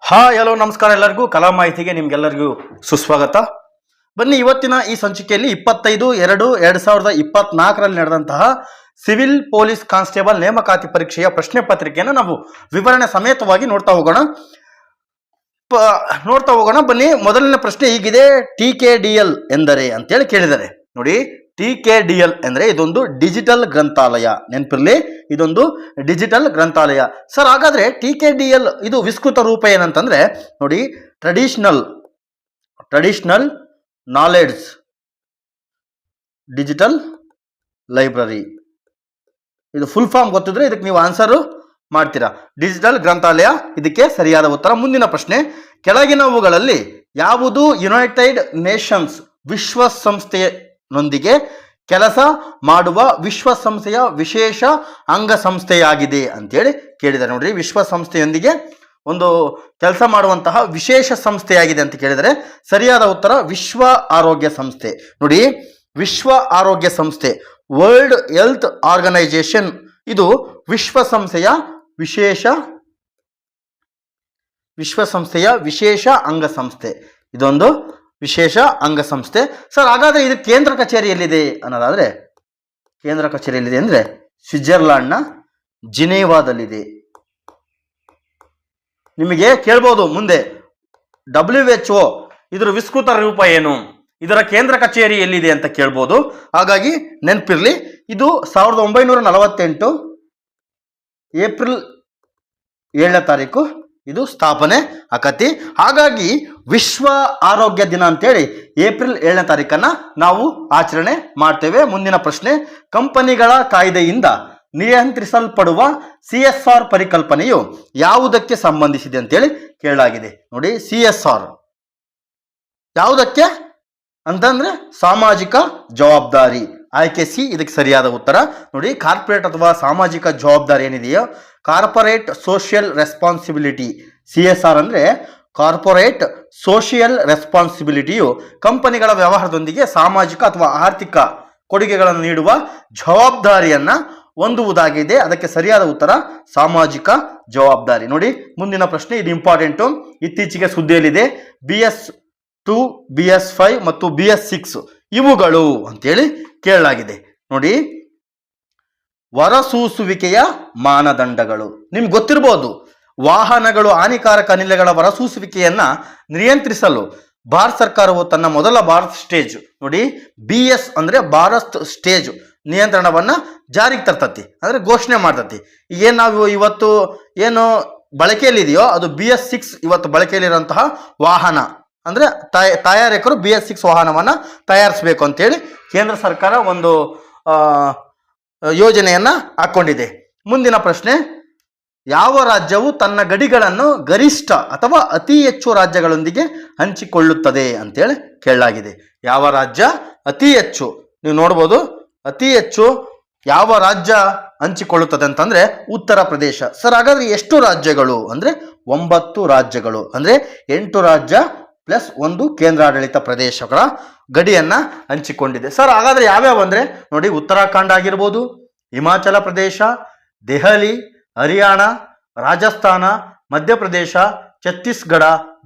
Hi hello ನಮಸ್ಕಾರ ಎಲ್ಲರಿಗೂ ಕಲಾ ಮಾಹಿತಿಗೆ ನಿಮ್ಗೆಲ್ಲರಿಗೂ ಸುಸ್ವಾಗತ. ಬನ್ನಿ, ಇವತ್ತಿನ ಈ ಸಂಚಿಕೆಯಲ್ಲಿ 25/2/2024ರಲ್ಲಿ ನಡೆದಂತಹ ಸಿವಿಲ್ ಪೊಲೀಸ್ ಕಾನ್ಸ್ಟೇಬಲ್ ನೇಮಕಾತಿ ಪರೀಕ್ಷೆಯ ಪ್ರಶ್ನೆ ಪತ್ರಿಕೆಯನ್ನು ನಾವು ವಿವರಣೆ ಸಮೇತವಾಗಿ ನೋಡ್ತಾ ಹೋಗೋಣ. ಬನ್ನಿ, ಮೊದಲನೇ ಪ್ರಶ್ನೆ ಹೀಗಿದೆ: TKDL ಎಂದರೆ ಅಂತೇಳಿ ಕೇಳಿದ್ದಾರೆ. ನೋಡಿ, TKDL ಎಂದರೆ ಇದೊಂದು ಡಿಜಿಟಲ್ ಗ್ರಂಥಾಲಯ. ನೆನಪಿರಲಿ, ಇದೊಂದು ಡಿಜಿಟಲ್ ಗ್ರಂಥಾಲಯ. ಸರ್, ಹಾಗಾದ್ರೆ TKDL ಇದು ವಿಸ್ತೃತ ರೂಪ ಏನಂತಂದ್ರೆ ನೋಡಿ, ಟ್ರೆಡಿಷನಲ್ ನಾಲೆಡ್ಜ್ ಡಿಜಿಟಲ್ ಲೈಬ್ರರಿ. ಇದು ಫುಲ್ ಫಾರ್ಮ್ ಗೊತ್ತಿದ್ರೆ ಇದಕ್ಕೆ ನೀವು ಆನ್ಸರ್ ಮಾಡ್ತೀರಾ. ಡಿಜಿಟಲ್ ಗ್ರಂಥಾಲಯ ಇದಕ್ಕೆ ಸರಿಯಾದ ಉತ್ತರ. ಮುಂದಿನ ಪ್ರಶ್ನೆ: ಕೆಳಗಿನವುಗಳಲ್ಲಿ ಯಾವುದು ಯುನೈಟೆಡ್ ನೇಷನ್ಸ್ ವಿಶ್ವಸಂಸ್ಥೆಯೊಂದಿಗೆ ಕೆಲಸ ಮಾಡುವ ವಿಶ್ವಸಂಸ್ಥೆಯ ವಿಶೇಷ ಅಂಗಸಂಸ್ಥೆಯಾಗಿದೆ ಅಂತೇಳಿ ಕೇಳಿದ್ದಾರೆ. ನೋಡ್ರಿ, ವಿಶ್ವಸಂಸ್ಥೆಯೊಂದಿಗೆ ಒಂದು ಕೆಲಸ ಮಾಡುವಂತಹ ವಿಶೇಷ ಸಂಸ್ಥೆಯಾಗಿದೆ ಅಂತ ಕೇಳಿದರೆ ಸರಿಯಾದ ಉತ್ತರ ವಿಶ್ವ ಆರೋಗ್ಯ ಸಂಸ್ಥೆ. ನೋಡಿ, ವಿಶ್ವ ಆರೋಗ್ಯ ಸಂಸ್ಥೆ, ವರ್ಲ್ಡ್ ಹೆಲ್ತ್ ಆರ್ಗನೈಜೇಷನ್, ಇದು ವಿಶ್ವಸಂಸ್ಥೆಯ ವಿಶೇಷ ಅಂಗಸಂಸ್ಥೆ. ಇದೊಂದು ವಿಶೇಷ ಅಂಗಸಂಸ್ಥೆ. ಸರ್, ಹಾಗಾದ್ರೆ ಇದು ಕೇಂದ್ರ ಕಚೇರಿ ಎಲ್ಲಿದೆ ಅನ್ನೋದಾದ್ರೆ, ಕೇಂದ್ರ ಕಚೇರಿ ಎಲ್ಲಿದೆ ಅಂದ್ರೆ ಸ್ವಿಟ್ಜರ್ಲ್ಯಾಂಡ್ನ ಜಿನೇವಾದಲ್ಲಿದೆ. ನಿಮಗೆ ಕೇಳ್ಬೋದು ಮುಂದೆ WHO ಇದರ ವಿಸ್ತೃತ ರೂಪ ಏನು, ಇದರ ಕೇಂದ್ರ ಕಚೇರಿ ಎಲ್ಲಿದೆ ಅಂತ ಕೇಳ್ಬೋದು. ಹಾಗಾಗಿ ನೆನಪಿರ್ಲಿ, ಇದು 1948 ಏಪ್ರಿಲ್ 7 ಇದು ಸ್ಥಾಪನೆ ಆಕತಿ. ಹಾಗಾಗಿ ವಿಶ್ವ ಆರೋಗ್ಯ ದಿನ ಅಂತೇಳಿ ಏಪ್ರಿಲ್ 7 ನಾವು ಆಚರಣೆ ಮಾಡ್ತೇವೆ. ಮುಂದಿನ ಪ್ರಶ್ನೆ: ಕಂಪನಿಗಳ ಕಾಯ್ದೆಯಿಂದ ನಿಯಂತ್ರಿಸಲ್ಪಡುವ CSR ಪರಿಕಲ್ಪನೆಯು ಯಾವುದಕ್ಕೆ ಸಂಬಂಧಿಸಿದೆ ಅಂತೇಳಿ ಕೇಳಲಾಗಿದೆ. ನೋಡಿ, CSR ಯಾವುದಕ್ಕೆ ಅಂತಂದ್ರೆ ಸಾಮಾಜಿಕ ಜವಾಬ್ದಾರಿ. ಆಯ್ಕೆ ಸಿ ಇದಕ್ಕೆ ಸರಿಯಾದ ಉತ್ತರ. ನೋಡಿ, ಕಾರ್ಪೊರೇಟ್ ಅಥವಾ ಸಾಮಾಜಿಕ ಜವಾಬ್ದಾರಿ ಏನಿದೆಯೋ, ಕಾರ್ಪೊರೇಟ್ ಸೋಷಿಯಲ್ ರೆಸ್ಪಾನ್ಸಿಬಿಲಿಟಿ, CSR ಅಂದ್ರೆ ಕಾರ್ಪೊರೇಟ್ ಸೋಷಿಯಲ್ ರೆಸ್ಪಾನ್ಸಿಬಿಲಿಟಿಯು ಕಂಪನಿಗಳ ವ್ಯವಹಾರದೊಂದಿಗೆ ಸಾಮಾಜಿಕ ಅಥವಾ ಆರ್ಥಿಕ ಕೊಡುಗೆಗಳನ್ನು ನೀಡುವ ಜವಾಬ್ದಾರಿಯನ್ನ ಹೊಂದುವುದಾಗಿದೆ. ಅದಕ್ಕೆ ಸರಿಯಾದ ಉತ್ತರ ಸಾಮಾಜಿಕ ಜವಾಬ್ದಾರಿ. ನೋಡಿ, ಮುಂದಿನ ಪ್ರಶ್ನೆ, ಇದು ಇಂಪಾರ್ಟೆಂಟು, ಇತ್ತೀಚೆಗೆ ಸುದ್ದಿಯಲ್ಲಿದೆ. BS2, BS5 ಮತ್ತು BS6 ಇವುಗಳು ಅಂತೇಳಿ ಕೇಳಲಾಗಿದೆ. ನೋಡಿ, ಹೊರಸೂಸುವಿಕೆಯ ಮಾನದಂಡಗಳು ನಿಮ್ಗೆ ಗೊತ್ತಿರ್ಬೋದು. ವಾಹನಗಳು ಹಾನಿಕಾರಕ ಅನಿಲಗಳ ಹೊರಸೂಸುವಿಕೆಯನ್ನ ನಿಯಂತ್ರಿಸಲು ಭಾರತ ಸರ್ಕಾರವು ತನ್ನ ಮೊದಲ ಭಾರತ್ ಸ್ಟೇಜ್, ನೋಡಿ BS ಅಂದ್ರೆ ಭಾರತ್ ಸ್ಟೇಜ್ ನಿಯಂತ್ರಣವನ್ನ ಜಾರಿಗೆ ತರ್ತತಿ, ಅಂದ್ರೆ ಘೋಷಣೆ ಮಾಡ್ತತಿ. ಈಗೇನು ನಾವು ಇವತ್ತು ಏನು ಬಳಕೆಯಲ್ಲಿದೆಯೋ ಅದು BS6 ಇವತ್ತು ಬಳಕೆಯಲ್ಲಿರುವಂತಹ ವಾಹನ, ಅಂದ್ರೆ ತಯಾರಕರು BS6 ವಾಹನವನ್ನ ತಯಾರಿಸಬೇಕು ಅಂತೇಳಿ ಕೇಂದ್ರ ಸರ್ಕಾರ ಒಂದು ಯೋಜನೆಯನ್ನ ಹಾಕೊಂಡಿದೆ. ಮುಂದಿನ ಪ್ರಶ್ನೆ: ಯಾವ ರಾಜ್ಯವು ತನ್ನ ಗಡಿಗಳನ್ನು ಗರಿಷ್ಠ ಅಥವಾ ಅತಿ ಹೆಚ್ಚು ರಾಜ್ಯಗಳೊಂದಿಗೆ ಹಂಚಿಕೊಳ್ಳುತ್ತದೆ ಅಂತೇಳಿ ಕೇಳಲಾಗಿದೆ. ಯಾವ ರಾಜ್ಯ ಅತಿ ಹೆಚ್ಚು, ನೀವು ನೋಡ್ಬೋದು, ಅತಿ ಹೆಚ್ಚು ಯಾವ ರಾಜ್ಯ ಹಂಚಿಕೊಳ್ಳುತ್ತದೆ ಅಂತಂದ್ರೆ ಉತ್ತರ ಪ್ರದೇಶ. ಸರ್, ಹಾಗಾದ್ರೆ ಎಷ್ಟು ರಾಜ್ಯಗಳು ಅಂದ್ರೆ 9 ರಾಜ್ಯಗಳು, ಅಂದ್ರೆ 8 ರಾಜ್ಯ ಪ್ಲಸ್ 1 ಕೇಂದ್ರಾಡಳಿತ ಪ್ರದೇಶಗಳ ಗಡಿಯನ್ನ ಹಂಚಿಕೊಂಡಿದೆ. ಸರ್, ಹಾಗಾದ್ರೆ ಯಾವ್ಯಾವ ಅಂದ್ರೆ ನೋಡಿ, ಉತ್ತರಾಖಂಡ ಆಗಿರ್ಬೋದು, ಹಿಮಾಚಲ ಪ್ರದೇಶ, ದೆಹಲಿ, ಹರಿಯಾಣ, ರಾಜಸ್ಥಾನ, ಮಧ್ಯಪ್ರದೇಶ, ಛತ್ತೀಸ್ಗಢ,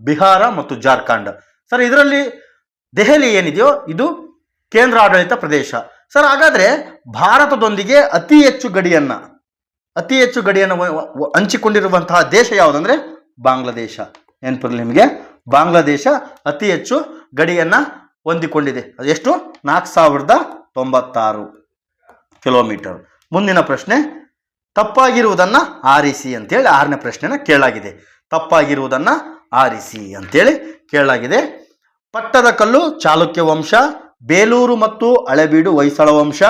ಬಿಹಾರ ಮತ್ತು ಜಾರ್ಖಂಡ್. ಸರ್, ಇದರಲ್ಲಿ ದೆಹಲಿ ಏನಿದೆಯೋ ಇದು ಕೇಂದ್ರಾಡಳಿತ ಪ್ರದೇಶ. ಸರ್, ಹಾಗಾದ್ರೆ ಭಾರತದೊಂದಿಗೆ ಅತಿ ಹೆಚ್ಚು ಗಡಿಯನ್ನು ಹಂಚಿಕೊಂಡಿರುವಂತಹ ದೇಶ ಯಾವುದಂದ್ರೆ ಬಾಂಗ್ಲಾದೇಶ. ನೆನಪಿರಲಿ ನಿಮಗೆ, ಬಾಂಗ್ಲಾದೇಶ ಅತಿ ಹೆಚ್ಚು ಗಡಿಯನ್ನ ಹೊಂದಿಕೊಂಡಿದೆ. ಅದೆಷ್ಟು? 4096 ಕಿಲೋಮೀಟರ್. ಮುಂದಿನ ಪ್ರಶ್ನೆ: ತಪ್ಪಾಗಿರುವುದನ್ನ ಆರಿಸಿ ಅಂತೇಳಿ 6ನೇ ಪ್ರಶ್ನೆನ ಕೇಳಲಾಗಿದೆ. ತಪ್ಪಾಗಿರುವುದನ್ನ ಆರಿಸಿ ಅಂತೇಳಿ ಕೇಳಲಾಗಿದೆ. ಪಟ್ಟದಕಲ್ಲು ಚಾಲುಕ್ಯ ವಂಶ, ಬೇಲೂರು ಮತ್ತು ಹಳೆಬೀಡು ಹೊಯ್ಸಳ ವಂಶ,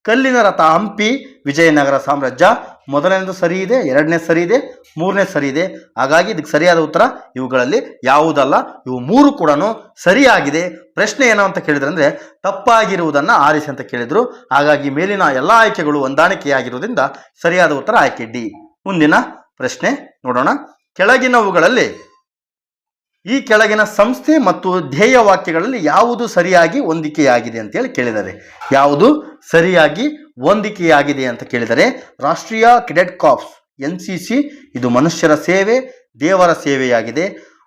ಕಲ್ಲಿನ ರಥ ಹಂಪಿ ವಿಜಯನಗರ ಸಾಮ್ರಾಜ್ಯ. ಮೊದಲನೇದು ಸರಿ ಇದೆ, 2ನೇ ಸರಿ ಇದೆ, 3ನೇ ಸರಿ ಇದೆ. ಹಾಗಾಗಿ ಇದಕ್ಕೆ ಸರಿಯಾದ ಉತ್ತರ ಇವುಗಳಲ್ಲಿ ಯಾವುದಲ್ಲ. ಇವು 3 ಕೂಡ ಸರಿಯಾಗಿದೆ. ಪ್ರಶ್ನೆ ಏನೋ ಅಂತ ಕೇಳಿದ್ರೆ ಅಂದ್ರೆ ತಪ್ಪಾಗಿರುವುದನ್ನ ಆರಿಸಿ ಅಂತ ಕೇಳಿದ್ರು. ಹಾಗಾಗಿ ಮೇಲಿನ ಎಲ್ಲ ಆಯ್ಕೆಗಳು ಹೊಂದಾಣಿಕೆಯಾಗಿರುವುದರಿಂದ ಸರಿಯಾದ ಉತ್ತರ ಆಯ್ಕೆ ಡಿ. ಮುಂದಿನ ಪ್ರಶ್ನೆ ನೋಡೋಣ. ಈ ಕೆಳಗಿನ ಸಂಸ್ಥೆ ಮತ್ತು ಧ್ಯೇಯ ವಾಕ್ಯಗಳಲ್ಲಿ ಯಾವುದು ಸರಿಯಾಗಿ ಹೊಂದಿಕೆಯಾಗಿದೆ ಅಂತೇಳಿ ಕೇಳಿದ್ದಾರೆ. ಯಾವುದು ಸರಿಯಾಗಿ ಹೊಂದಿಕೆಯಾಗಿದೆ ಅಂತ ಕೇಳಿದರೆ ರಾಷ್ಟ್ರೀಯ ಕೆಡೆಟ್ ಕಾರ್ಪ್ಸ್ NCC ಇದು ಮನುಷ್ಯರ ಸೇವೆ, ದೇವರ ಸೇವೆಯಾಗಿದೆ.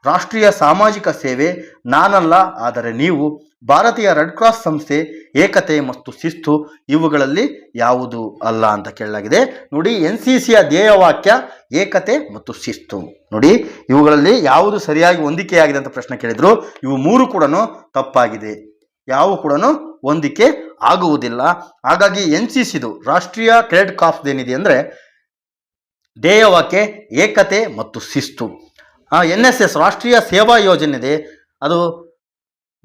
ರಾಷ್ಟ್ರೀಯ ಸಾಮಾಜಿಕ ಸೇವೆ, ನಾನಲ್ಲ ಆದರೆ ನೀವು, ಭಾರತೀಯ ರೆಡ್ ಕ್ರಾಸ್ ಸಂಸ್ಥೆ, ಏಕತೆ ಮತ್ತು ಶಿಸ್ತು, ಇವುಗಳಲ್ಲಿ ಯಾವುದು ಅಲ್ಲ ಅಂತ ಕೇಳಲಾಗಿದೆ. ನೋಡಿ, NCCಯ ಧ್ಯೇಯವಾಕ್ಯ ಏಕತೆ ಮತ್ತು ಶಿಸ್ತು. ನೋಡಿ, ಇವುಗಳಲ್ಲಿ ಯಾವುದು ಸರಿಯಾಗಿ ಹೊಂದಿಕೆಯಾಗಿದೆ ಅಂತ ಪ್ರಶ್ನೆ ಕೇಳಿದ್ರು. ಇವು ಮೂರು ಕೂಡ ತಪ್ಪಾಗಿದೆ. ಯಾವ ಕೂಡ ಹೊಂದಿಕೆ ಆಗುವುದಿಲ್ಲ. ಹಾಗಾಗಿ NCCದು ರಾಷ್ಟ್ರೀಯ ರೆಡ್ ಕ್ರಾಸ್ ಏನಿದೆ ಅಂದರೆ ಧ್ಯೇಯವಾಕ್ಯ ಏಕತೆ ಮತ್ತು ಶಿಸ್ತು. NSS ರಾಷ್ಟ್ರೀಯ ಸೇವಾ ಯೋಜನೆ ಇದೆ, ಅದು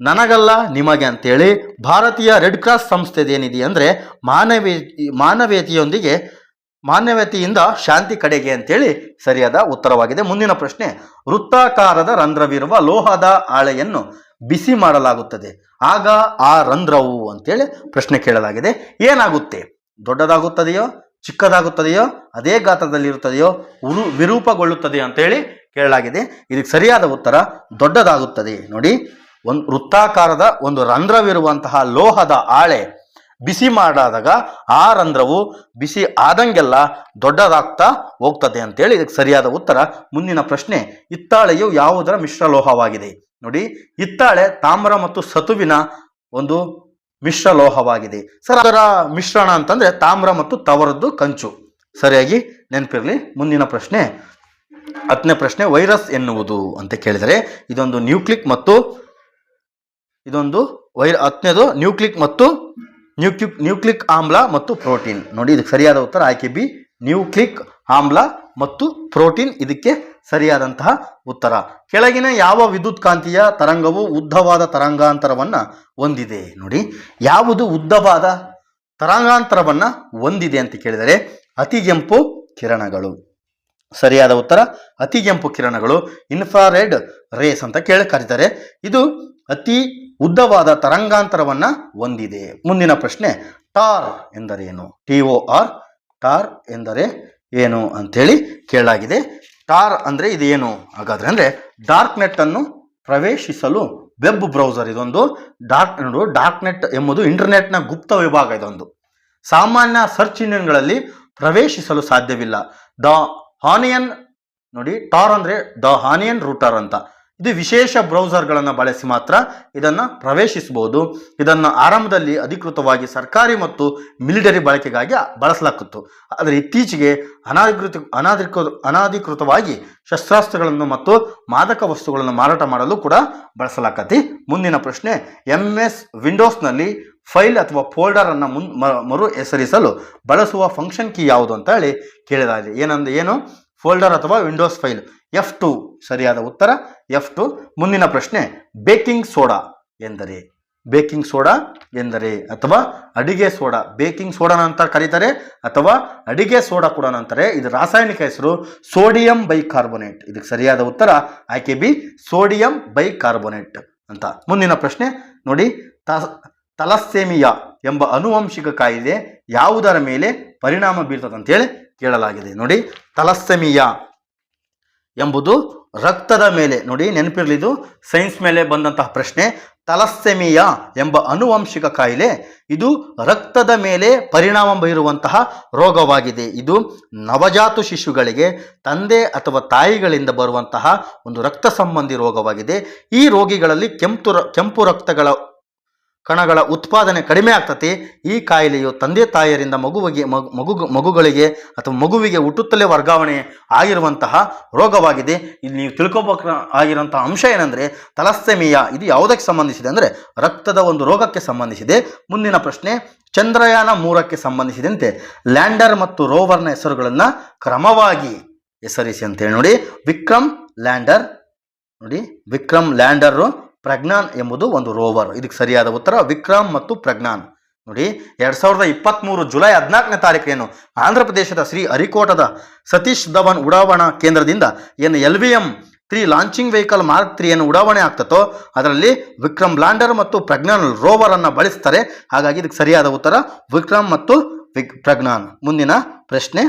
ನನಗಲ್ಲ ನಿಮಗೆ ಅಂತೇಳಿ. ಭಾರತೀಯ ರೆಡ್ ಕ್ರಾಸ್ ಸಂಸ್ಥೆದು ಏನಿದೆ ಅಂದರೆ ಮಾನವೀಯತೆಯಿಂದ ಶಾಂತಿ ಕಡೆಗೆ ಅಂತೇಳಿ ಸರಿಯಾದ ಉತ್ತರವಾಗಿದೆ. ಮುಂದಿನ ಪ್ರಶ್ನೆ, ವೃತ್ತಾಕಾರದ ರಂಧ್ರವಿರುವ ಲೋಹದ ಹಾಳೆಯನ್ನು ಬಿಸಿ ಮಾಡಲಾಗುತ್ತದೆ, ಆಗ ಆ ರಂಧ್ರವು ಅಂತೇಳಿ ಪ್ರಶ್ನೆ ಕೇಳಲಾಗಿದೆ. ಏನಾಗುತ್ತೆ? ದೊಡ್ಡದಾಗುತ್ತದೆಯೋ, ಚಿಕ್ಕದಾಗುತ್ತದೆಯೋ, ಅದೇ ಗಾತ್ರದಲ್ಲಿರುತ್ತದೆಯೋ, ವಿರೂಪಗೊಳ್ಳುತ್ತದೆಯೋ ಅಂತೇಳಿ ಕೇಳಲಾಗಿದೆ. ಇದಕ್ಕೆ ಸರಿಯಾದ ಉತ್ತರ ದೊಡ್ಡದಾಗುತ್ತದೆ. ನೋಡಿ, ಒಂದು ವೃತ್ತಾಕಾರದ ಒಂದು ರಂಧ್ರವಿರುವಂತಹ ಲೋಹದ ಹಾಳೆ ಬಿಸಿ ಮಾಡಿದಾಗ ಆ ರಂಧ್ರವು ಬಿಸಿ ಆದಂಗೆಲ್ಲ ದೊಡ್ಡದಾಗ್ತಾ ಹೋಗ್ತದೆ ಅಂತೇಳಿ ಇದಕ್ಕೆ ಸರಿಯಾದ ಉತ್ತರ. ಮುಂದಿನ ಪ್ರಶ್ನೆ, ಹಿತ್ತಾಳೆಯು ಯಾವುದರ ಮಿಶ್ರಲೋಹವಾಗಿದೆ? ನೋಡಿ, ಹಿತ್ತಾಳೆ ತಾಮ್ರ ಮತ್ತು ಸತುವಿನ ಒಂದು ಮಿಶ್ರಲೋಹವಾಗಿದೆ. ಸರ್, ಅದರ ಮಿಶ್ರಣ ಅಂತಂದ್ರೆ ತಾಮ್ರ ಮತ್ತು ತವರದ್ದು ಕಂಚು. ಸರಿಯಾಗಿ ನೆನಪಿರಲಿ. ಮುಂದಿನ ಪ್ರಶ್ನೆ, 10ನೇ ಪ್ರಶ್ನೆ, ವೈರಸ್ ಎನ್ನುವುದು ಅಂತ ಕೇಳಿದರೆ ಇದೊಂದು ನ್ಯೂಕ್ಲಿಕ್ ಮತ್ತು 10ನೇದು ನ್ಯೂಕ್ಲಿಕ್ ಆಮ್ಲ ಮತ್ತು ಪ್ರೋಟೀನ್. ನೋಡಿ, ಇದಕ್ಕೆ ಸರಿಯಾದ ಉತ್ತರ ಆಯ್ಕೆ ಬಿ, ನ್ಯೂಕ್ಲಿಕ್ ಆಮ್ಲ ಮತ್ತು ಪ್ರೋಟೀನ್ ಇದಕ್ಕೆ ಸರಿಯಾದಂತಹ ಉತ್ತರ. ಕೆಳಗಿನ ಯಾವ ವಿದ್ಯುತ್ ಕಾಂತೀಯ ತರಂಗವು ಉದ್ದವಾದ ತರಂಗಾಂತರವನ್ನು ಹೊಂದಿದೆ? ನೋಡಿ, ಯಾವುದು ಉದ್ದವಾದ ತರಂಗಾಂತರವನ್ನು ಹೊಂದಿದೆ ಅಂತ ಕೇಳಿದರೆ ಅತಿಗೆಂಪು ಕಿರಣಗಳು. ಸರಿಯಾದ ಉತ್ತರ ಅತಿಗೆಂಪು ಕಿರಣಗಳು, ಇನ್ಫ್ರಾರೆಡ್ ರೇಸ್ ಅಂತ ಕರೀತಾರೆ. ಇದು ಅತಿ ಉದ್ದವಾದ ತರಂಗಾಂತರವನ್ನು ಹೊಂದಿದೆ. ಮುಂದಿನ ಪ್ರಶ್ನೆ, ಟಾರ್ ಎಂದರೇನು? TOR, ಟಾರ್ ಎಂದರೆ ಏನು ಅಂತೇಳಿ ಕೇಳಲಾಗಿದೆ. ಟಾರ್ ಅಂದರೆ ಇದೇನು ಹಾಗಾದ್ರೆ ಅಂದರೆ ಡಾರ್ಕ್ ನೆಟ್ ಅನ್ನು ಪ್ರವೇಶಿಸಲು ವೆಬ್ ಬ್ರೌಸರ್. ಇದೊಂದು ಡಾರ್ಕ್ ನೆಟ್ ಎಂಬುದು ಇಂಟರ್ನೆಟ್ನ ಗುಪ್ತ ವಿಭಾಗ. ಇದೊಂದು ಸಾಮಾನ್ಯ ಸರ್ಚ್ ಇಂಜಿನ್ಗಳಲ್ಲಿ ಪ್ರವೇಶಿಸಲು ಸಾಧ್ಯವಿಲ್ಲ. ದ ಆನಿಯನ್, ನೋಡಿ, ಟಾರ್ ಅಂದರೆ ದ ಆನಿಯನ್ ರೂಟರ್ ಅಂತ. ಇದು ವಿಶೇಷ ಬ್ರೌಸರ್ಗಳನ್ನು ಬಳಸಿ ಮಾತ್ರ ಇದನ್ನು ಪ್ರವೇಶಿಸಬಹುದು. ಇದನ್ನು ಆರಂಭದಲ್ಲಿ ಅಧಿಕೃತವಾಗಿ ಸರ್ಕಾರಿ ಮತ್ತು ಮಿಲಿಟರಿ ಬಳಕೆಗಾಗಿ ಬಳಸಲಾಗುತ್ತಿತ್ತು. ಆದರೆ ಇತ್ತೀಚೆಗೆ ಅನಾಧಿಕೃತವಾಗಿ ಶಸ್ತ್ರಾಸ್ತ್ರಗಳನ್ನು ಮತ್ತು ಮಾದಕ ವಸ್ತುಗಳನ್ನು ಮಾರಾಟ ಮಾಡಲು ಕೂಡ ಬಳಸಲಾಗತ್ತೆ. ಮುಂದಿನ ಪ್ರಶ್ನೆ, MS ವಿಂಡೋಸ್ನಲ್ಲಿ ಫೈಲ್ ಅಥವಾ ಫೋಲ್ಡರ್ ಅನ್ನು ಮರು ಹೆಸರಿಸಲು ಬಳಸುವ ಫಂಕ್ಷನ್ ಕೀ ಯಾವುದು ಅಂತ ಹೇಳಿ ಕೇಳಿದಾಗಿದೆ. ಏನು ಫೋಲ್ಡರ್ ಅಥವಾ ವಿಂಡೋಸ್ ಫೈಲ್? F2 ಸರಿಯಾದ ಉತ್ತರ, F2. ಮುಂದಿನ ಪ್ರಶ್ನೆ, ಬೇಕಿಂಗ್ ಸೋಡಾ ಎಂದರೆ ಅಥವಾ ಅಡಿಗೆ ಸೋಡಾ, ಬೇಕಿಂಗ್ ಸೋಡಾ ಅಂತ ಕರೀತಾರೆ ಅಥವಾ ಅಡಿಗೆ ಸೋಡಾ ಕೂಡ ಅಂತಾರೆ. ಇದು ರಾಸಾಯನಿಕ ಹೆಸರು ಸೋಡಿಯಂ ಬೈಕಾರ್ಬೋನೇಟ್. ಇದಕ್ಕೆ ಸರಿಯಾದ ಉತ್ತರ ಆಯ್ಕೆ ಬಿ, ಸೋಡಿಯಂ ಬೈಕಾರ್ಬೋನೇಟ್ ಅಂತ. ಮುಂದಿನ ಪ್ರಶ್ನೆ ನೋಡಿ, ತಲಸ್ಸೆಮಿಯಾ ಎಂಬ ಅನುವಂಶಿಕ ಕಾಯಿಲೆ ಯಾವುದರ ಮೇಲೆ ಪರಿಣಾಮ ಬೀರ್ತದೆ ಅಂತೇಳಿ ಕೇಳಲಾಗಿದೆ. ನೋಡಿ, ತಲಸ್ಸೆಮಿಯಾ ಎಂಬುದು ರಕ್ತದ ಮೇಲೆ. ನೋಡಿ, ನೆನಪಿರಲಿ, ಇದು ಸೈನ್ಸ್ ಮೇಲೆ ಬಂದಂತಹ ಪ್ರಶ್ನೆ. ತಲಸ್ಸೆಮಿಯಾ ಎಂಬ ಅನುವಂಶಿಕ ಕಾಯಿಲೆ ಇದು ರಕ್ತದ ಮೇಲೆ ಪರಿಣಾಮ ಬೀರುವಂತಹ ರೋಗವಾಗಿದೆ. ಇದು ನವಜಾತ ಶಿಶುಗಳಿಗೆ ತಂದೆ ಅಥವಾ ತಾಯಿಗಳಿಂದ ಬರುವಂತಹ ಒಂದು ರಕ್ತ ಸಂಬಂಧಿ ರೋಗವಾಗಿದೆ. ಈ ರೋಗಿಗಳಲ್ಲಿ ಕೆಂಪು ರಕ್ತಗಳ ಕಣಗಳ ಉತ್ಪಾದನೆ ಕಡಿಮೆ ಆಗ್ತದೆ. ಈ ಕಾಯಿಲೆಯು ತಂದೆ ತಾಯಿಯರಿಂದ ಮಗುಗಳಿಗೆ ಅಥವಾ ಮಗುವಿಗೆ ಹುಟ್ಟುತ್ತಲೇ ವರ್ಗಾವಣೆ ಆಗಿರುವಂತಹ ರೋಗವಾಗಿದೆ. ಇಲ್ಲಿ ನೀವು ತಿಳ್ಕೊಬೇಕಾಗಿರುವಂತಹ ಅಂಶ ಏನಂದರೆ ತಲಸ್ಸೆಮಿಯಾ ಇದು ಯಾವುದಕ್ಕೆ ಸಂಬಂಧಿಸಿದೆ ಅಂದರೆ ರಕ್ತದ ಒಂದು ರೋಗಕ್ಕೆ ಸಂಬಂಧಿಸಿದೆ. ಮುಂದಿನ ಪ್ರಶ್ನೆ, ಚಂದ್ರಯಾನ 3ಕ್ಕೆ ಸಂಬಂಧಿಸಿದಂತೆ ಲ್ಯಾಂಡರ್ ಮತ್ತು ರೋವರ್ನ ಹೆಸರುಗಳನ್ನು ಕ್ರಮವಾಗಿ ಹೆಸರಿಸಿ ಅಂತೇಳಿ. ನೋಡಿ, ವಿಕ್ರಮ್ ಲ್ಯಾಂಡರ್, ಪ್ರಜ್ಞಾನ್ ಎಂಬುದು ಒಂದು ರೋವರ್. ಇದಕ್ಕೆ ಸರಿಯಾದ ಉತ್ತರ ವಿಕ್ರಮ್ ಮತ್ತು ಪ್ರಜ್ಞಾನ್. ನೋಡಿ, 2023 ಜುಲೈ 14ನೇ ತಾರೀಕೇನು ಆಂಧ್ರ ಪ್ರದೇಶದ ಶ್ರೀ ಹರಿಕೋಟದ ಸತೀಶ್ ಧವನ್ ಉಡಾವಣಾ ಕೇಂದ್ರದಿಂದ ಏನು LVM-3 ಲಾಂಚಿಂಗ್ ವೆಹಿಕಲ್ ಮಾರ್ಕ್ 3 ಏನು ಉಡಾವಣೆ ಆಗ್ತದೋ ಅದರಲ್ಲಿ ವಿಕ್ರಮ್ ಲ್ಯಾಂಡರ್ ಮತ್ತು ಪ್ರಜ್ಞಾನ್ ರೋವರ್ ಅನ್ನು ಬಳಸ್ತಾರೆ. ಹಾಗಾಗಿ ಇದಕ್ಕೆ ಸರಿಯಾದ ಉತ್ತರ ವಿಕ್ರಮ್ ಮತ್ತು ಪ್ರಜ್ಞಾನ್. ಮುಂದಿನ ಪ್ರಶ್ನೆ,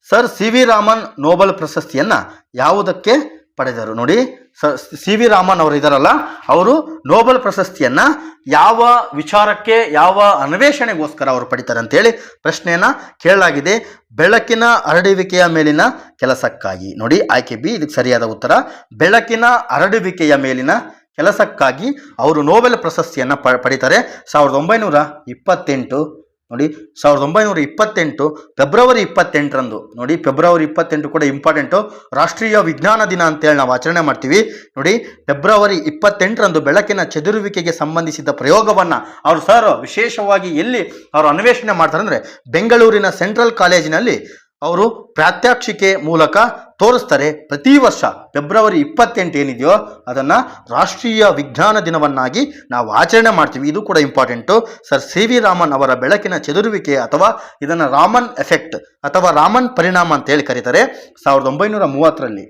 ಸರ್ CV ರಾಮನ್ ನೊಬೆಲ್ ಪ್ರಶಸ್ತಿಯನ್ನು ಯಾವುದಕ್ಕೆ ಪಡೆದರು. ನೋಡಿ, ಸಿ ವಿ ರಾಮನ್ ಅವರು ಇದಾರಲ್ಲ, ಅವರು ನೋಬೆಲ್ ಪ್ರಶಸ್ತಿಯನ್ನ ಯಾವ ವಿಚಾರಕ್ಕೆ, ಯಾವ ಅನ್ವೇಷಣೆಗೋಸ್ಕರ ಅವರು ಪಡಿತಾರೆ ಅಂತೇಳಿ ಪ್ರಶ್ನೆಯನ್ನ ಕೇಳಲಾಗಿದೆ. ಬೆಳಕಿನ ಹರಡುವಿಕೆಯ ಮೇಲಿನ ಕೆಲಸಕ್ಕಾಗಿ. ನೋಡಿ, ಆಯ್ಕೆ ಬಿ ಇದಕ್ಕೆ ಸರಿಯಾದ ಉತ್ತರ. ಬೆಳಕಿನ ಹರಡುವಿಕೆಯ ಮೇಲಿನ ಕೆಲಸಕ್ಕಾಗಿ ಅವರು ನೋಬೆಲ್ ಪ್ರಶಸ್ತಿಯನ್ನು ಪಡಿತಾರೆ. 1928. ನೋಡಿ, 1928 ಫೆಬ್ರವರಿ 28ರಂದು. ನೋಡಿ, ಫೆಬ್ರವರಿ 28 ಕೂಡ ಇಂಪಾರ್ಟೆಂಟು. ರಾಷ್ಟ್ರೀಯ ವಿಜ್ಞಾನ ದಿನ ಅಂತೇಳಿ ನಾವು ಆಚರಣೆ ಮಾಡ್ತೀವಿ. ನೋಡಿ, ಫೆಬ್ರವರಿ 28ರಂದು ಬೆಳಕಿನ ಚದುರುವಿಕೆಗೆ ಸಂಬಂಧಿಸಿದ ಪ್ರಯೋಗವನ್ನು ಅವರು ವಿಶೇಷವಾಗಿ ಎಲ್ಲಿ ಅವರು ಅನ್ವೇಷಣೆ ಮಾಡ್ತಾರೆ ಅಂದರೆ ಬೆಂಗಳೂರಿನ ಸೆಂಟ್ರಲ್ ಕಾಲೇಜಿನಲ್ಲಿ ಅವರು ಪ್ರಾತ್ಯಕ್ಷಿಕೆ ಮೂಲಕ ತೋರಿಸ್ತಾರೆ. ಪ್ರತಿ ವರ್ಷ ಫೆಬ್ರವರಿ 28 ಏನಿದೆಯೋ ಅದನ್ನು ರಾಷ್ಟ್ರೀಯ ವಿಜ್ಞಾನ ದಿನವನ್ನಾಗಿ ನಾವು ಆಚರಣೆ ಮಾಡ್ತೀವಿ. ಇದು ಕೂಡ important. Sir C V Raman ಅವರ ಬೆಳಕಿನ ಚದುರುವಿಕೆ ಅಥವಾ ಇದನ್ನು ರಾಮನ್ ಎಫೆಕ್ಟ್ ಅಥವಾ ರಾಮನ್ ಪರಿಣಾಮ ಅಂತ ಹೇಳಿ ಕರೀತಾರೆ. 1930ರಲ್ಲಿ.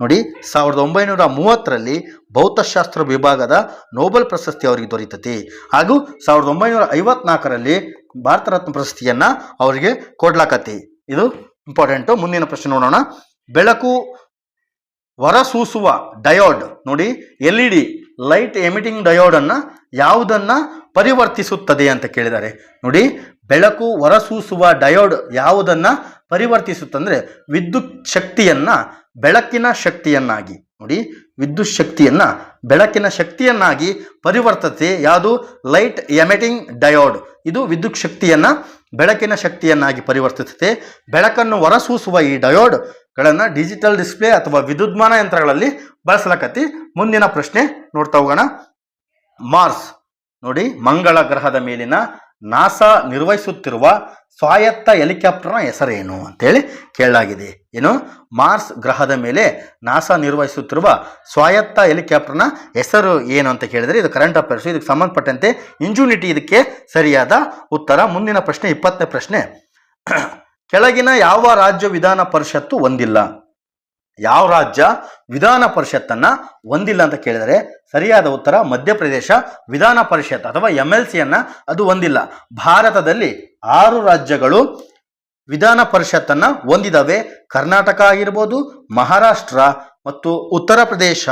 ನೋಡಿ, 1930ರಲ್ಲಿ ಭೌತಶಾಸ್ತ್ರ ವಿಭಾಗದ ನೋಬೆಲ್ ಪ್ರಶಸ್ತಿ ಅವರಿಗೆ ದೊರೆಯುತ್ತದೆ. ಹಾಗೂ 1954ರಲ್ಲಿ ಭಾರತ ರತ್ನ ಪ್ರಶಸ್ತಿಯನ್ನು ಅವರಿಗೆ ಕೊಡ್ಲಾಕತಿ. ಇದು ಇಂಪಾರ್ಟೆಂಟು. ಮುಂದಿನ ಪ್ರಶ್ನೆ ನೋಡೋಣ. ಬೆಳಕು ಹೊರಸೂಸುವ ಡಯೋಡ್. ನೋಡಿ, LED ಲೈಟ್ ಎಮಿಟಿಂಗ್ ಡಯೋಡನ್ನು ಯಾವುದನ್ನು ಪರಿವರ್ತಿಸುತ್ತದೆ ಅಂತ ಕೇಳಿದ್ದಾರೆ. ನೋಡಿ, ಬೆಳಕು ಹೊರಸೂಸುವ ಡಯೋಡ್ ಯಾವುದನ್ನು ಪರಿವರ್ತಿಸುತ್ತಂದರೆ ವಿದ್ಯುತ್ ಶಕ್ತಿಯನ್ನು ಬೆಳಕಿನ ಶಕ್ತಿಯನ್ನಾಗಿ. ನೋಡಿ, ವಿದ್ಯುತ್ ಶಕ್ತಿಯನ್ನು ಬೆಳಕಿನ ಶಕ್ತಿಯನ್ನಾಗಿ ಪರಿವರ್ತತೆ ಯಾವುದು? Light emitting diode. ಇದು ವಿದ್ಯುತ್ ಶಕ್ತಿಯನ್ನು ಬೆಳಕಿನ ಶಕ್ತಿಯನ್ನಾಗಿ ಪರಿವರ್ತಿಸುತ್ತೆ. ಬೆಳಕನ್ನು ಹೊರಸೂಸುವ ಈ ಡಯೋಡ್ಗಳನ್ನು ಡಿಜಿಟಲ್ ಡಿಸ್ಪ್ಲೇ ಅಥವಾ ವಿದ್ಯುನ್ಮಾನ ಯಂತ್ರಗಳಲ್ಲಿ ಬಳಸಲಾಕತಿ. ಮುಂದಿನ ಪ್ರಶ್ನೆ ನೋಡ್ತಾ ಹೋಗೋಣ. ಮಾರ್ಸ್. ನೋಡಿ, ಮಂಗಳ ಗ್ರಹದ ಮೇಲಿನ ನಾಸಾ ನಿರ್ವಹಿಸುತ್ತಿರುವ ಸ್ವಾಯತ್ತ ಹೆಲಿಕಾಪ್ಟರ್ನ ಹೆಸರೇನು ಅಂತೇಳಿ ಕೇಳಲಾಗಿದೆ. ಏನು? ಮಾರ್ಸ್ ಗ್ರಹದ ಮೇಲೆ ನಾಸಾ ನಿರ್ವಹಿಸುತ್ತಿರುವ ಸ್ವಾಯತ್ತ ಹೆಲಿಕಾಪ್ಟರ್ನ ಹೆಸರು ಏನು ಅಂತ ಕೇಳಿದರೆ ಇದು ಕರೆಂಟ್ ಅಫೇರ್ಸ್. ಇದಕ್ಕೆ ಸಂಬಂಧಪಟ್ಟಂತೆ ಇಂಜುನಿಟಿ ಇದಕ್ಕೆ ಸರಿಯಾದ ಉತ್ತರ. ಮುಂದಿನ ಪ್ರಶ್ನೆ 20ನೇ ಪ್ರಶ್ನೆ. ಕೆಳಗಿನ ಯಾವ ರಾಜ್ಯ ವಿಧಾನ ಪರಿಷತ್ತು ಹೊಂದಿಲ್ಲ? ಯಾವ ರಾಜ್ಯ ವಿಧಾನ ಪರಿಷತ್ತನ್ನು ಹೊಂದಿಲ್ಲ ಅಂತ ಕೇಳಿದರೆ ಸರಿಯಾದ ಉತ್ತರ ಮಧ್ಯಪ್ರದೇಶ ವಿಧಾನ ಪರಿಷತ್ ಅಥವಾ MLCಯನ್ನು ಅದು ಹೊಂದಿಲ್ಲ. ಭಾರತದಲ್ಲಿ 6 ರಾಜ್ಯಗಳು ವಿಧಾನ ಪರಿಷತ್ತನ್ನು ಹೊಂದಿದ್ದಾವೆ. ಕರ್ನಾಟಕ ಆಗಿರ್ಬೋದು, ಮಹಾರಾಷ್ಟ್ರ ಮತ್ತು ಉತ್ತರ ಪ್ರದೇಶ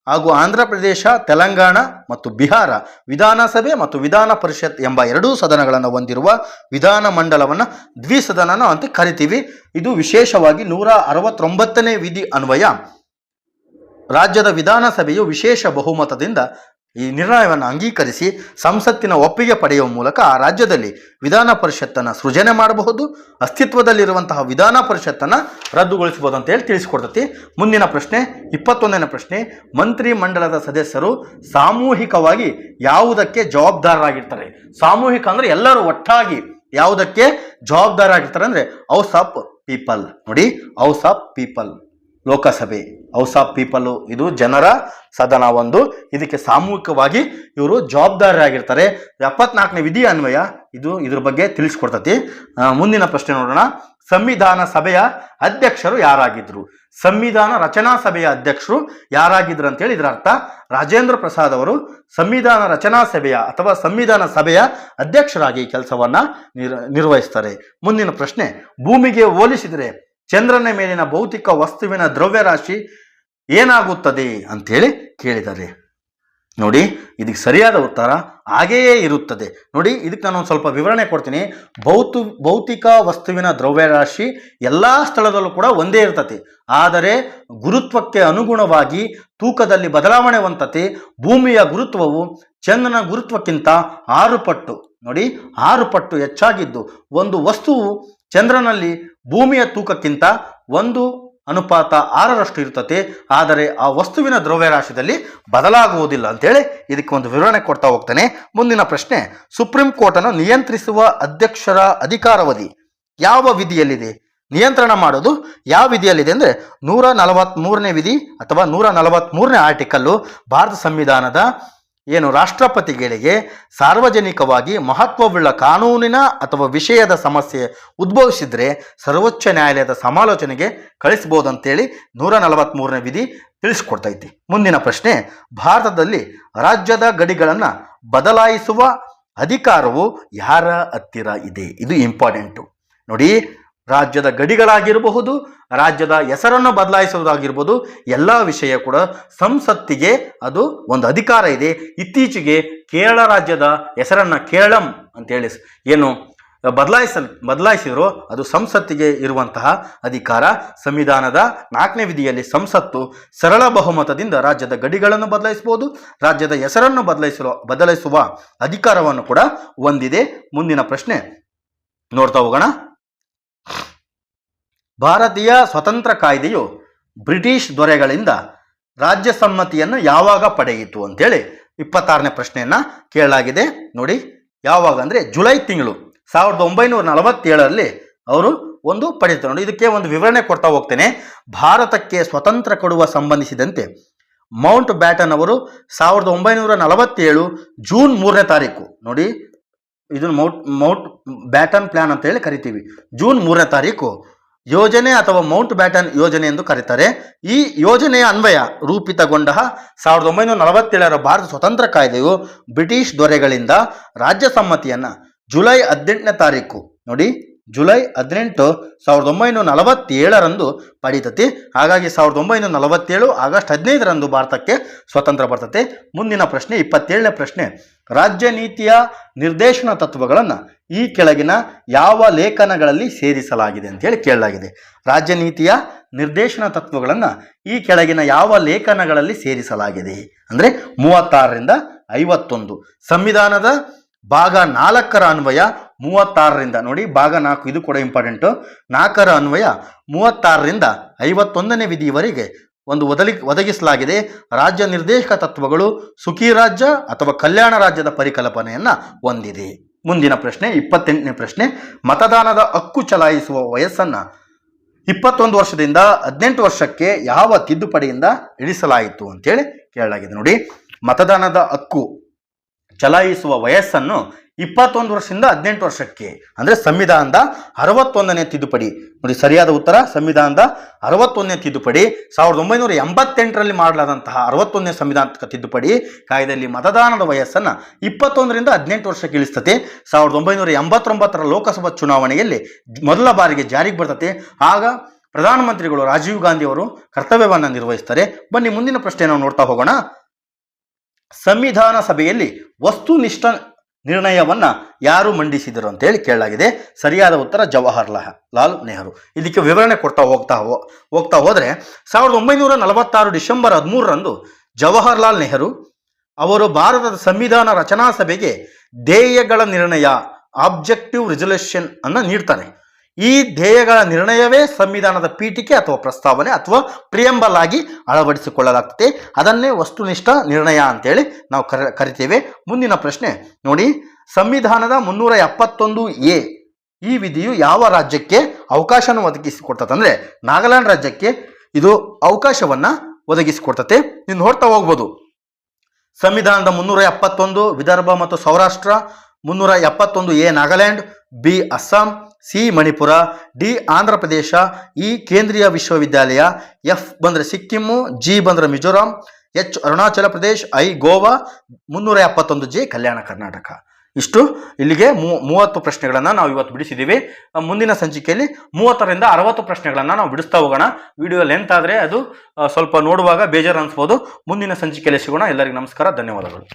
ಹಾಗೂ ಆಂಧ್ರ ಪ್ರದೇಶ, ತೆಲಂಗಾಣ ಮತ್ತು ಬಿಹಾರ ವಿಧಾನಸಭೆ ಮತ್ತು ವಿಧಾನ ಪರಿಷತ್ ಎಂಬ 2 ಸದನಗಳನ್ನು ಹೊಂದಿರುವ ವಿಧಾನ ಮಂಡಲವನ್ನು ದ್ವಿಸದನ ಅಂತ ಕರಿತೀವಿ. ಇದು ವಿಶೇಷವಾಗಿ 169ನೇ ವಿಧಿ ಅನ್ವಯ ರಾಜ್ಯದ ವಿಧಾನಸಭೆಯು ವಿಶೇಷ ಬಹುಮತದಿಂದ ಈ ನಿರ್ಣಯವನ್ನು ಅಂಗೀಕರಿಸಿ ಸಂಸತ್ತಿನ ಒಪ್ಪಿಗೆ ಪಡೆಯುವ ಮೂಲಕ ಆ ರಾಜ್ಯದಲ್ಲಿ ವಿಧಾನ ಪರಿಷತ್ತನ್ನು ಸೃಜನೆ ಮಾಡಬಹುದು. ಅಸ್ತಿತ್ವದಲ್ಲಿರುವಂತಹ ವಿಧಾನ ಪರಿಷತ್ತನ್ನು ರದ್ದುಗೊಳಿಸಬಹುದು ಅಂತ ಹೇಳಿ ತಿಳಿಸಿಕೊಡ್ತೈತಿ. ಮುಂದಿನ ಪ್ರಶ್ನೆ 21ನೇ ಪ್ರಶ್ನೆ. ಮಂತ್ರಿ ಮಂಡಲದ ಸದಸ್ಯರು ಸಾಮೂಹಿಕವಾಗಿ ಯಾವುದಕ್ಕೆ ಜವಾಬ್ದಾರರಾಗಿರ್ತಾರೆ? ಸಾಮೂಹಿಕ ಅಂದರೆ ಎಲ್ಲರೂ ಒಟ್ಟಾಗಿ ಯಾವುದಕ್ಕೆ ಜವಾಬ್ದಾರರಾಗಿರ್ತಾರೆ ಅಂದರೆ ಹೌಸ್ ಆಫ್ ಪೀಪಲ್. ನೋಡಿ, house of people Lok Sabha, house of people ಇದು ಜನರ ಸದನ ಒಂದು. ಇದಕ್ಕೆ ಸಾಮೂಹಿಕವಾಗಿ ಇವರು ಜವಾಬ್ದಾರರಾಗಿರ್ತಾರೆ. 74ನೇ ವಿಧಿ ಅನ್ವಯ ಇದ್ರ ಬಗ್ಗೆ ತಿಳಿಸ್ಕೊಡ್ತತಿ. ಮುಂದಿನ ಪ್ರಶ್ನೆ ನೋಡೋಣ. ಸಂವಿಧಾನ ಸಭೆಯ ಅಧ್ಯಕ್ಷರು ಯಾರಾಗಿದ್ರು? ಸಂವಿಧಾನ ರಚನಾ ಸಭೆಯ ಅಧ್ಯಕ್ಷರು ಯಾರಾಗಿದ್ರು ಅಂತೇಳಿ ಇದರ ಅರ್ಥ. ರಾಜೇಂದ್ರ ಪ್ರಸಾದ್ ಅವರು ಸಂವಿಧಾನ ರಚನಾ ಸಭೆಯ ಅಥವಾ ಸಂವಿಧಾನ ಸಭೆಯ ಅಧ್ಯಕ್ಷರಾಗಿ ಕೆಲಸವನ್ನ ನಿರ್ವಹಿಸ್ತಾರೆ. ಮುಂದಿನ ಪ್ರಶ್ನೆ. ಭೂಮಿಗೆ ಹೋಲಿಸಿದರೆ ಚಂದ್ರನ ಮೇಲಿನ ಭೌತಿಕ ವಸ್ತುವಿನ ದ್ರವ್ಯರಾಶಿ ಏನಾಗುತ್ತದೆ ಅಂತೇಳಿ ಕೇಳಿದ್ದಾರೆ. ನೋಡಿ, ಇದಕ್ಕೆ ಸರಿಯಾದ ಉತ್ತರ ಹಾಗೆಯೇ ಇರುತ್ತದೆ. ನೋಡಿ, ಇದಕ್ಕೆ ನಾನು ಒಂದು ಸ್ವಲ್ಪ ವಿವರಣೆ ಕೊಡ್ತೀನಿ. ಭೌತಿಕ ವಸ್ತುವಿನ ದ್ರವ್ಯರಾಶಿ ಎಲ್ಲ ಸ್ಥಳದಲ್ಲೂ ಕೂಡ ಒಂದೇ ಇರ್ತದೆ. ಆದರೆ ಗುರುತ್ವಕ್ಕೆ ಅನುಗುಣವಾಗಿ ತೂಕದಲ್ಲಿ ಬದಲಾವಣೆ ಹೊಂದತೆ. ಭೂಮಿಯ ಗುರುತ್ವವು ಚಂದ್ರನ ಗುರುತ್ವಕ್ಕಿಂತ 6 ಪಟ್ಟು, ನೋಡಿ 6 ಪಟ್ಟು ಹೆಚ್ಚಾಗಿದ್ದು ಒಂದು ವಸ್ತುವು ಚಂದ್ರನಲ್ಲಿ ಭೂಮಿಯ ತೂಕಕ್ಕಿಂತ 1:6 ಇರ್ತದೆ. ಆದರೆ ಆ ವಸ್ತುವಿನ ದ್ರವ್ಯರಾಶಿಯಲ್ಲಿ ಬದಲಾಗುವುದಿಲ್ಲ ಅಂತೇಳಿ ಇದಕ್ಕೆ ಒಂದು ವಿವರಣೆ ಕೊಡ್ತಾ ಹೋಗ್ತಾನೆ. ಮುಂದಿನ ಪ್ರಶ್ನೆ. ಸುಪ್ರೀಂ ಕೋರ್ಟನ್ನು ನಿಯಂತ್ರಿಸುವ ಅಧ್ಯಕ್ಷರ ಅಧಿಕಾರಾವಧಿ ಯಾವ ವಿಧಿಯಲ್ಲಿದೆ? ನಿಯಂತ್ರಣ ಮಾಡೋದು ಯಾವ ವಿಧಿಯಲ್ಲಿದೆ ಅಂದರೆ 143ನೇ ವಿಧಿ ಅಥವಾ 143ನೇ ಆರ್ಟಿಕಲ್ಲು ಭಾರತ ಸಂವಿಧಾನದ ರಾಷ್ಟ್ರಪತಿಗಳಿಗೆ ಸಾರ್ವಜನಿಕವಾಗಿ ಮಹತ್ವವುಳ್ಳ ಕಾನೂನಿನ ಅಥವಾ ವಿಷಯದ ಸಮಸ್ಯೆ ಉದ್ಭವಿಸಿದ್ರೆ ಸರ್ವೋಚ್ಚ ನ್ಯಾಯಾಲಯದ ಸಮಾಲೋಚನೆಗೆ ಕಳಿಸಬಹುದು ಅಂತೇಳಿ 143ನೇ ವಿಧಿ ತಿಳಿಸ್ಕೊಡ್ತೈತಿ. ಮುಂದಿನ ಪ್ರಶ್ನೆ. ಭಾರತದಲ್ಲಿ ರಾಜ್ಯದ ಗಡಿಗಳನ್ನು ಬದಲಾಯಿಸುವ ಅಧಿಕಾರವು ಯಾರ ಹತ್ತಿರ ಇದೆ? ಇದು ಇಂಪಾರ್ಟೆಂಟು. ನೋಡಿ, ರಾಜ್ಯದ ಗಡಿಗಳಾಗಿರಬಹುದು, ರಾಜ್ಯದ ಹೆಸರನ್ನು ಬದಲಾಯಿಸುವುದಾಗಿರ್ಬೋದು, ಎಲ್ಲ ವಿಷಯ ಕೂಡ ಸಂಸತ್ತಿಗೆ ಅದು ಒಂದು ಅಧಿಕಾರ ಇದೆ. ಇತ್ತೀಚೆಗೆ ಕೇರಳ ರಾಜ್ಯದ ಹೆಸರನ್ನು ಕೇರಳಂ ಅಂತೇಳಿ ಏನು ಬದಲಾಯಿಸಿದ್ರು, ಅದು ಸಂಸತ್ತಿಗೆ ಇರುವಂತಹ ಅಧಿಕಾರ. ಸಂವಿಧಾನದ 4ನೇ ವಿಧಿಯಲ್ಲಿ ಸಂಸತ್ತು ಸರಳ ಬಹುಮತದಿಂದ ರಾಜ್ಯದ ಗಡಿಗಳನ್ನು ಬದಲಾಯಿಸಬಹುದು, ರಾಜ್ಯದ ಹೆಸರನ್ನು ಬದಲಾಯಿಸುವ ಅಧಿಕಾರವನ್ನು ಕೂಡ ಹೊಂದಿದೆ. ಮುಂದಿನ ಪ್ರಶ್ನೆ ನೋಡ್ತಾ ಹೋಗೋಣ. ಭಾರತೀಯ ಸ್ವತಂತ್ರ ಕಾಯ್ದೆಯು ಬ್ರಿಟಿಷ್ ದೊರೆಗಳಿಂದ ರಾಜ್ಯ ಸಮ್ಮತಿಯನ್ನು ಯಾವಾಗ ಪಡೆಯಿತು ಅಂತೇಳಿ 26ನೇ ಪ್ರಶ್ನೆಯನ್ನ ಕೇಳಲಾಗಿದೆ. ನೋಡಿ, ಯಾವಾಗ ಅಂದರೆ ಜುಲೈ ತಿಂಗಳು 1947ರಲ್ಲಿ ಅವರು ಒಂದು ಪಡೆಯುತ್ತಾರೆ. ನೋಡಿ, ಇದಕ್ಕೆ ಒಂದು ವಿವರಣೆ ಕೊಡ್ತಾ ಹೋಗ್ತೇನೆ. ಭಾರತಕ್ಕೆ ಸ್ವತಂತ್ರ ಕೊಡುವ ಸಂಬಂಧಿಸಿದಂತೆ ಮೌಂಟ್ ಬ್ಯಾಟನ್ ಅವರು 1947 ಜೂನ್ 3ನೇ ತಾರೀಕು, ನೋಡಿ ಇದನ್ನು ಮೌಂಟ್ ಬ್ಯಾಟನ್ ಪ್ಲಾನ್ ಅಂತ ಹೇಳಿ ಕರಿತೀವಿ. ಜೂನ್ 3ನೇ ತಾರೀಕು ಯೋಜನೆ ಅಥವಾ ಮೌಂಟ್ ಬ್ಯಾಟನ್ ಯೋಜನೆ ಎಂದು ಕರೀತಾರೆ. ಈ ಯೋಜನೆಯ ಅನ್ವಯ ರೂಪಿತಗೊಂಡ 1947ರ ಭಾರತ ಸ್ವತಂತ್ರ ಕಾಯ್ದೆಯು ಬ್ರಿಟಿಷ್ ದೊರೆಗಳಿಂದ ರಾಜ್ಯ ಸಮ್ಮತಿಯನ್ನು ಜುಲೈ 18ನೇ ತಾರೀಕು, ನೋಡಿ ಜುಲೈ 18, 1947ರಂದು ಪಡೀತತಿ. ಹಾಗಾಗಿ 1947 ಆಗಸ್ಟ್ 15ರಂದು ಭಾರತಕ್ಕೆ ಸ್ವತಂತ್ರ ಬರ್ತತೆ. ಮುಂದಿನ ಪ್ರಶ್ನೆ 27ನೇ ಪ್ರಶ್ನೆ. ರಾಜ್ಯ ನೀತಿಯ ನಿರ್ದೇಶನ ತತ್ವಗಳನ್ನು ಈ ಕೆಳಗಿನ ಯಾವ ಲೇಖನಗಳಲ್ಲಿ ಸೇರಿಸಲಾಗಿದೆ ಅಂತೇಳಿ ಕೇಳಲಾಗಿದೆ. ರಾಜ್ಯ ನೀತಿಯ ನಿರ್ದೇಶನ ತತ್ವಗಳನ್ನು ಈ ಕೆಳಗಿನ ಯಾವ ಲೇಖನಗಳಲ್ಲಿ ಸೇರಿಸಲಾಗಿದೆ ಅಂದರೆ 36ರಿಂದ 51. ಸಂವಿಧಾನದ ಭಾಗ 4ರ ಅನ್ವಯ 36ರಿಂದ, ನೋಡಿ ಭಾಗ 4 ಇದು ಕೂಡ ಇಂಪಾರ್ಟೆಂಟು, 4ರ ಅನ್ವಯ 36ರಿಂದ 51ನೇ ವಿಧಿಯವರೆಗೆ ಒಂದು ಒದಗಿಸಲಾಗಿದೆ. ರಾಜ್ಯ ನಿರ್ದೇಶಕ ತತ್ವಗಳು ಸುಖಿ ರಾಜ್ಯ ಅಥವಾ ಕಲ್ಯಾಣ ರಾಜ್ಯದ ಪರಿಕಲ್ಪನೆಯನ್ನು ಹೊಂದಿದೆ. ಮುಂದಿನ ಪ್ರಶ್ನೆ 28ನೇ ಪ್ರಶ್ನೆ. ಮತದಾನದ ಹಕ್ಕು ಚಲಾಯಿಸುವ ವಯಸ್ಸನ್ನು 21 ವರ್ಷದಿಂದ 18 ವರ್ಷಕ್ಕೆ ಯಾವ ತಿದ್ದುಪಡಿಯಿಂದ ಇಳಿಸಲಾಯಿತು ಅಂತೇಳಿ ಕೇಳಲಾಗಿದೆ. ನೋಡಿ, ಮತದಾನದ ಹಕ್ಕು ಚಲಾಯಿಸುವ ವಯಸ್ಸನ್ನು 21 ವರ್ಷದಿಂದ 18 ವರ್ಷಕ್ಕೆ ಅಂದರೆ ಸಂವಿಧಾನದ 61ನೇ ತಿದ್ದುಪಡಿ. ನೋಡಿ, ಸರಿಯಾದ ಉತ್ತರ ಸಂವಿಧಾನದ 61ನೇ ತಿದ್ದುಪಡಿ. 1988ರಲ್ಲಿ ಮಾಡಲಾದಂತಹ 61ನೇ ಸಂವಿಧಾನಿಕ ತಿದ್ದುಪಡಿ ಕಾಯ್ದೆಯಲ್ಲಿ ಮತದಾನದ ವಯಸ್ಸನ್ನು 21ರಿಂದ 18 ವರ್ಷಕ್ಕೆ ಇಳಿಸ್ತತೆ. 1989ರ ಲೋಕಸಭಾ ಚುನಾವಣೆಯಲ್ಲಿ ಮೊದಲ ಬಾರಿಗೆ ಜಾರಿಗೆ ಬರ್ತತೆ. ಆಗ ಪ್ರಧಾನಮಂತ್ರಿಗಳು ರಾಜೀವ್ ಗಾಂಧಿ ಅವರು ಕರ್ತವ್ಯವನ್ನು ನಿರ್ವಹಿಸ್ತಾರೆ. ಬನ್ನಿ ಮುಂದಿನ ಪ್ರಶ್ನೆ ನಾವು ನೋಡ್ತಾ ಹೋಗೋಣ. ಸಂವಿಧಾನ ಸಭೆಯಲ್ಲಿ ವಸ್ತುನಿಷ್ಠ ನಿರ್ಣಯವನ್ನ ಯಾರು ಮಂಡಿಸಿದರು ಅಂತೇಳಿ ಕೇಳಲಾಗಿದೆ. ಸರಿಯಾದ ಉತ್ತರ ಜವಾಹರ್ಲಾಲ್ ನೆಹರು. ಇದಕ್ಕೆ ವಿವರಣೆ ಕೊಡ್ತಾ ಹೋಗ್ತಾ ಹೋದರೆ 1946 ಡಿಸೆಂಬರ್ 13ರಂದು ಜವಾಹರ್ಲಾಲ್ ನೆಹರು ಅವರು ಭಾರತದ ಸಂವಿಧಾನ ರಚನಾ ಸಭೆಗೆ ಧ್ಯೇಯಗಳ ನಿರ್ಣಯ ಆಬ್ಜೆಕ್ಟಿವ್ ರೆಸಲ್ಯೂಷನ್ ಅನ್ನು ನೀಡ್ತಾರೆ. ಈ ಧ್ಯೇಯಗಳ ನಿರ್ಣಯವೇ ಸಂವಿಧಾನದ ಪೀಠಿಕೆ ಅಥವಾ ಪ್ರಸ್ತಾವನೆ ಅಥವಾ ಪ್ರಿಯಂಬಲ್ ಆಗಿ ಅಳವಡಿಸಿಕೊಳ್ಳಲಾಗ್ತದೆ. ಅದನ್ನೇ ವಸ್ತುನಿಷ್ಠ ನಿರ್ಣಯ ಅಂತೇಳಿ ನಾವು ಕರಿತೇವೆ. ಮುಂದಿನ ಪ್ರಶ್ನೆ ನೋಡಿ, ಸಂವಿಧಾನದ 371A ಈ ವಿಧಿಯು ಯಾವ ರಾಜ್ಯಕ್ಕೆ ಅವಕಾಶವನ್ನು ಒದಗಿಸಿಕೊಡ್ತದೆ ಅಂದರೆ ನಾಗಾಲ್ಯಾಂಡ್ ರಾಜ್ಯಕ್ಕೆ ಇದು ಅವಕಾಶವನ್ನ ಒದಗಿಸಿಕೊಡ್ತದೆ. ನೀವು ನೋಡ್ತಾ ಹೋಗ್ಬೋದು. ಸಂವಿಧಾನದ 371 ವಿದರ್ಭ ಮತ್ತು Saurashtra, 371A Nagaland, B Assam, C Manipur, D Andhra Pradesh, E ಕೇಂದ್ರೀಯ ವಿಶ್ವವಿದ್ಯಾಲಯ, ಎಫ್ ಬಂದರೆ ಸಿಕ್ಕಿಮು, ಜಿ ಬಂದರೆ Mizoram, H Arunachal Pradesh, I Goa, 371J Kalyana Karnataka. ಇಷ್ಟು ಇಲ್ಲಿಗೆ 30 ಪ್ರಶ್ನೆಗಳನ್ನು ನಾವು ಇವತ್ತು ಬಿಡಿಸಿದ್ದೀವಿ. ಮುಂದಿನ ಸಂಚಿಕೆಯಲ್ಲಿ 30ರಿಂದ 60 ಪ್ರಶ್ನೆಗಳನ್ನು ನಾವು ಬಿಡಿಸ್ತಾ ಹೋಗೋಣ. ವಿಡಿಯೋ ಲೆಂತ್ ಆದರೆ ಅದು ಸ್ವಲ್ಪ ನೋಡುವಾಗ ಬೇಜಾರು ಅನಿಸ್ಬೋದು. ಮುಂದಿನ ಸಂಚಿಕೆಯಲ್ಲಿ ಸಿಗೋಣ. ಎಲ್ಲರಿಗೂ ನಮಸ್ಕಾರ, ಧನ್ಯವಾದಗಳು.